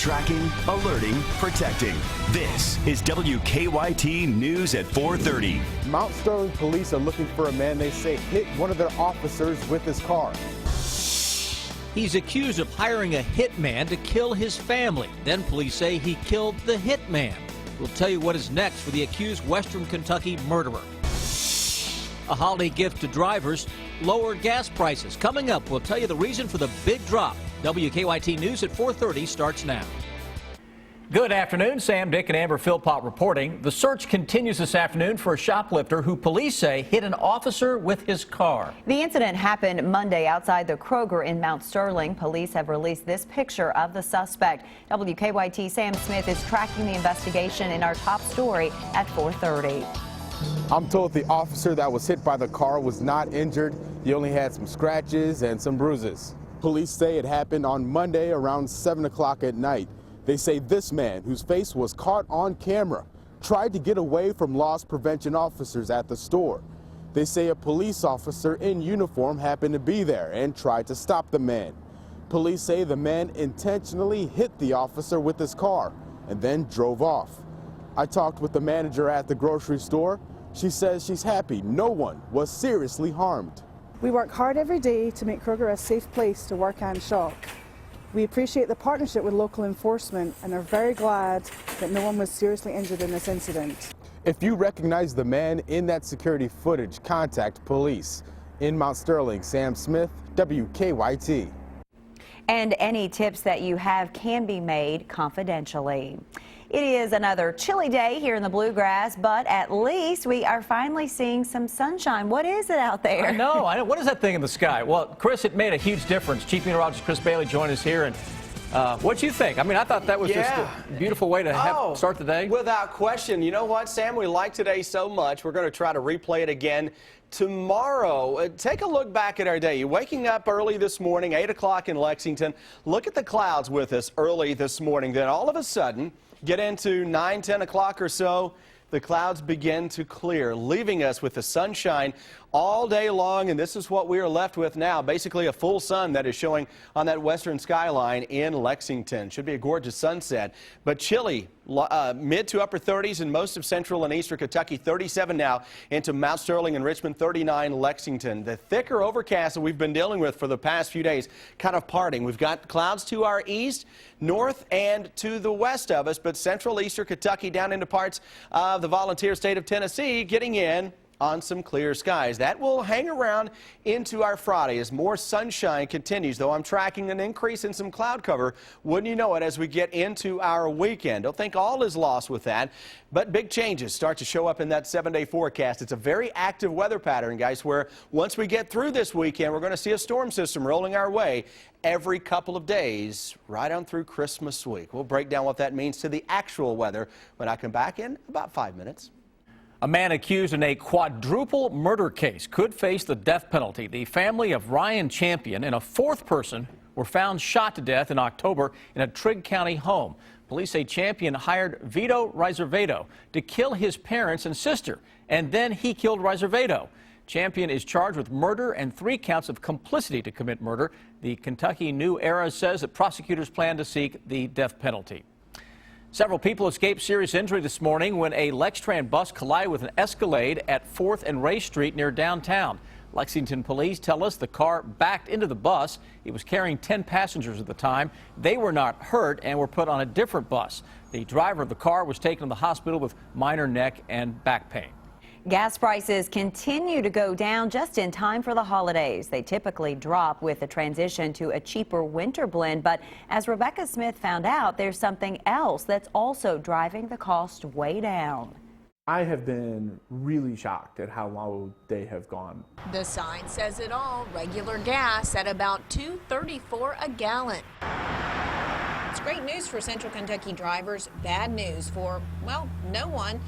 Tracking, alerting, protecting. This is WKYT News at 4:30. Mount Sterling police are looking for a man they say hit one of their officers with his car. He's accused of hiring a hitman to kill his family. Then police say he killed the hitman. We'll tell you what is next for the accused Western Kentucky murderer. A holiday gift to drivers, lower gas prices. Coming up, we'll tell you the reason for the big drop. WKYT News at 4:30 starts now. Good afternoon. Sam, Dick, and Amber Philpott reporting. The search continues this afternoon for a shoplifter who police say hit an officer with his car. The incident happened Monday outside the Kroger in Mount Sterling. Police have released this picture of the suspect. WKYT Sam Smith is tracking the investigation in our top story at 4:30. I'm told the officer that was hit by the car was not injured. He only had some scratches and some bruises. Police say it happened on Monday around 7 o'clock at night. They say this man, whose face was caught on camera, tried to get away from loss prevention officers at the store. They say a police officer in uniform happened to be there and tried to stop the man. Police say the man intentionally hit the officer with his car and then drove off. I talked with the manager at the grocery store. She says she's happy no one was seriously harmed. We work hard every day to make Kroger a safe place to work and shop. We appreciate the partnership with local enforcement and are very glad that no one was seriously injured in this incident. If you recognize the man in that security footage, contact police. In Mount Sterling, Sam Smith, WKYT. And any tips that you have can be made confidentially. It is another chilly day here in the Bluegrass, but at least we are finally seeing some sunshine. What is it out there? I know. What is that thing in the sky? Well, Chris, it made a huge difference. Chief Meteorologist Chris Bailey joined us here. And what'd you think? I mean, I thought that was just a beautiful way to start the day. Without question. You know what, Sam? We like today so much. We're going to try to replay it again tomorrow. Take a look back at our day. You're waking up early this morning, 8 o'clock in Lexington. Look at the clouds with us early this morning. Then all of a sudden, get into 9, 10 o'clock or so, the clouds begin to clear, leaving us with the sunshine all day long, and this is what we are left with now. Basically a full sun that is showing on that western skyline in Lexington. Should be a gorgeous sunset, but chilly. Mid to upper 30s in most of central and eastern Kentucky, 37 now into Mount Sterling and Richmond, 39 Lexington. The thicker overcast that we've been dealing with for the past few days kind of parting. We've got clouds to our east, north, and to the west of us, but central eastern Kentucky down into parts of the volunteer state of Tennessee getting in on some clear skies. That will hang around into our Friday as more sunshine continues, though I'm tracking an increase in some cloud cover, wouldn't you know it, as we get into our weekend. Don't think all is lost with that, but big changes start to show up in that 7-day forecast. It's a very active weather pattern, guys, where once we get through this weekend, we're going to see a storm system rolling our way every couple of days right on through Christmas week. We'll break down what that means to the actual weather when I come back in about 5 minutes. A man accused in a quadruple murder case could face the death penalty. The family of Ryan Champion and a fourth person were found shot to death in October in a Trigg County home. Police say Champion hired Vito Riservato to kill his parents and sister, and then he killed Riservato. Champion is charged with murder and 3 counts of complicity to commit murder. The Kentucky New Era says that prosecutors plan to seek the death penalty. Several people escaped serious injury this morning when a Lextran bus collided with an Escalade at 4th and Ray Street near downtown. Lexington police tell us the car backed into the bus. It was carrying 10 passengers at the time. They were not hurt and were put on a different bus. The driver of the car was taken to the hospital with minor neck and back pain. Gas prices continue to go down just in time for the holidays. They typically drop with the transition to a cheaper winter blend, but as Rebecca Smith found out, there's something else that's also driving the cost way down. I have been really shocked at how low they have gone. The sign says it all. Regular gas at about $2.34 a gallon. It's great news for Central Kentucky drivers, bad news for, well, no one.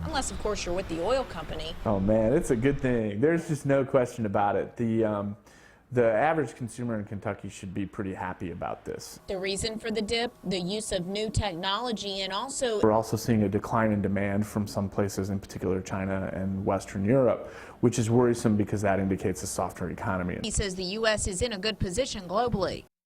Unless, of course, you're with the oil company. Oh, man, it's a good thing. There's just no question about it. The average consumer in Kentucky should be pretty happy about this. The reason for the dip, the use of new technology, and also we're also seeing a decline in demand from some places, in particular China and Western Europe, which is worrisome because that indicates a softer economy. He says the U.S. is in a good position globally.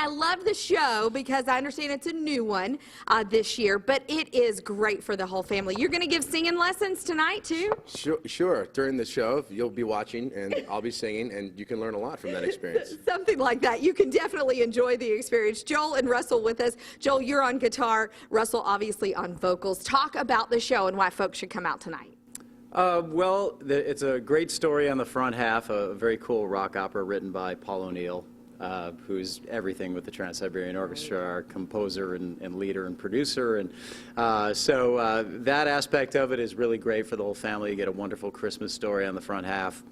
I love the show because I understand it's a new one this year, but it is great for the whole family. You're going to give singing lessons tonight, too? Sure. During the show, you'll be watching, and I'll be singing, and you can learn a lot from that experience. Something like that. You can definitely enjoy the experience. Joel and Russell with us. Joel, you're on guitar. Russell, obviously, on vocals. Talk about the show and why folks should come out tonight. Well, it's a great story on the front half, a very cool rock opera written by Paul O'Neill, who's everything with the Trans-Siberian Orchestra, our composer and leader and producer. And so that aspect of it is really great for the whole family. You get a wonderful Christmas story on the front half.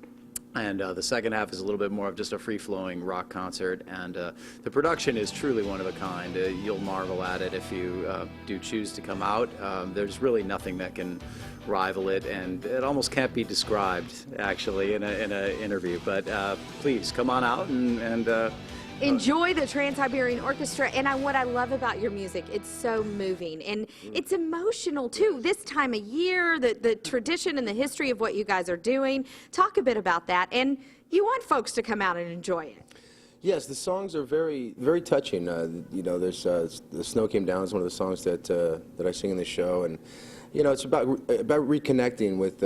And the second half is a little bit more of just a free-flowing rock concert, and the production is truly one of a kind. You'll marvel at it if you do choose to come out. There's really nothing that can rival it, and it almost can't be described, actually, in an interview. But please, come on out and enjoy the Trans-Siberian Orchestra. And what I love about your music, it's so moving and it's emotional too. This time of year, the tradition and the history of what you guys are doing. Talk a bit about that. And you want folks to come out and enjoy it. Yes, the songs are very, very touching. You know, there's "The Snow Came Down" is one of the songs that I sing in the show, and you know, it's about reconnecting with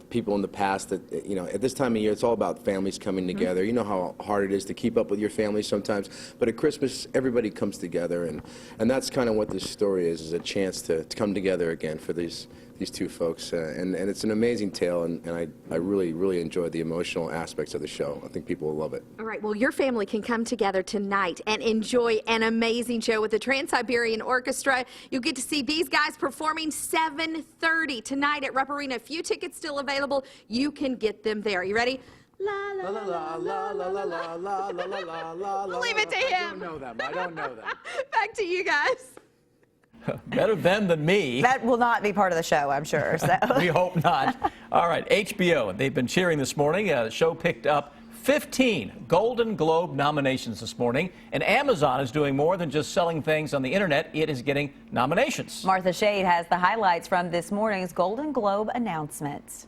people in the past that, you know, at this time of year, it's all about families coming together. You know how hard it is to keep up with your family sometimes, but at Christmas, everybody comes together, and that's kind of what this story is a chance to come together again for these two folks, and it's an amazing tale, and I really, really enjoy the emotional aspects of the show. I think people will love it. All right, well, your family can come together tonight and enjoy an amazing show with the Trans-Siberian Orchestra. You'll get to see these guys performing 7:30 tonight at Rupp Arena. A few tickets still available. You can get them there. You ready? La la la la la la la la la la la la. We'll leave it to him. I don't know them. Back to you guys. Better them than me. That will not be part of the show, I'm sure. So. We hope not. All right, HBO, they've been cheering this morning. The show picked up 15 Golden Globe nominations this morning, and Amazon is doing more than just selling things on the internet. It is getting nominations. Martha Shade has the highlights from this morning's Golden Globe announcements.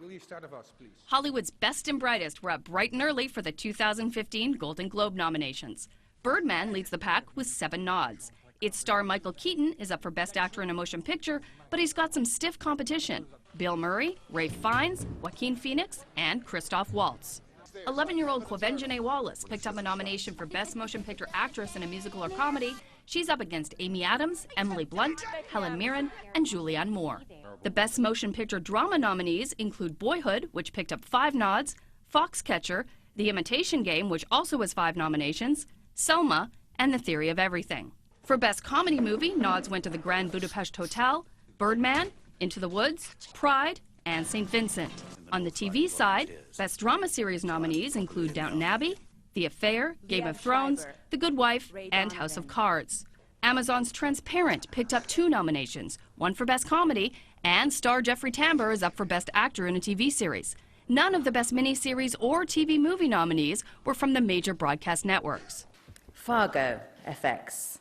Will you start of us, please? Hollywood's best and brightest were up bright and early for the 2015 Golden Globe nominations. Birdman leads the pack with 7 nods. Its star Michael Keaton is up for Best Actor in a Motion Picture, but he's got some stiff competition. Bill Murray, Ralph Fiennes, Joaquin Phoenix, and Christoph Waltz. 11-year-old Quvenzhané Wallis picked up a nomination for Best Motion Picture Actress in a Musical or Comedy. She's up against Amy Adams, Emily Blunt, Helen Mirren, and Julianne Moore. The Best Motion Picture Drama nominees include Boyhood, which picked up 5 nods, Foxcatcher, The Imitation Game, which also has 5 nominations, Selma, and The Theory of Everything. For Best Comedy Movie, nods went to The Grand Budapest Hotel, Birdman, Into the Woods, Pride, and St. Vincent. On the TV side, Best Drama Series nominees include Downton Abbey, The Affair, Game of Thrones, The Good Wife, and House of Cards. Amazon's Transparent picked up 2 nominations, one for Best Comedy, and star Jeffrey Tambor is up for Best Actor in a TV series. None of the Best Miniseries or TV movie nominees were from the major broadcast networks. Fargo, FX.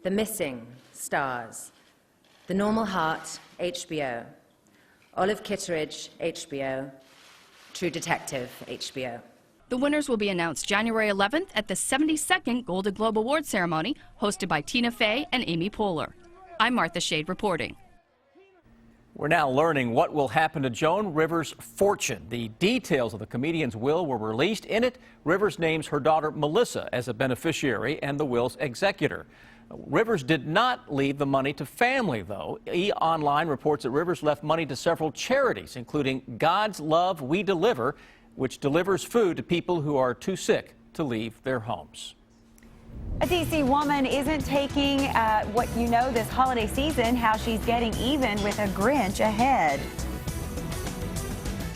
The Missing, Stars. The Normal Heart, HBO. Olive Kitteridge, HBO. True Detective, HBO. The winners will be announced January 11th at the 72nd Golden Globe Award ceremony, hosted by Tina Fey and Amy Poehler. I'm Martha Shade reporting. We're now learning what will happen to Joan Rivers' fortune. The details of the comedian's will were released. In it, Rivers names her daughter Melissa as a beneficiary and the will's executor. Rivers did not leave the money to family, though. E-Online reports that Rivers left money to several charities, including God's Love We Deliver, which delivers food to people who are too sick to leave their homes. A D.C. woman isn't taking what you know this holiday season, how she's getting even with a Grinch ahead.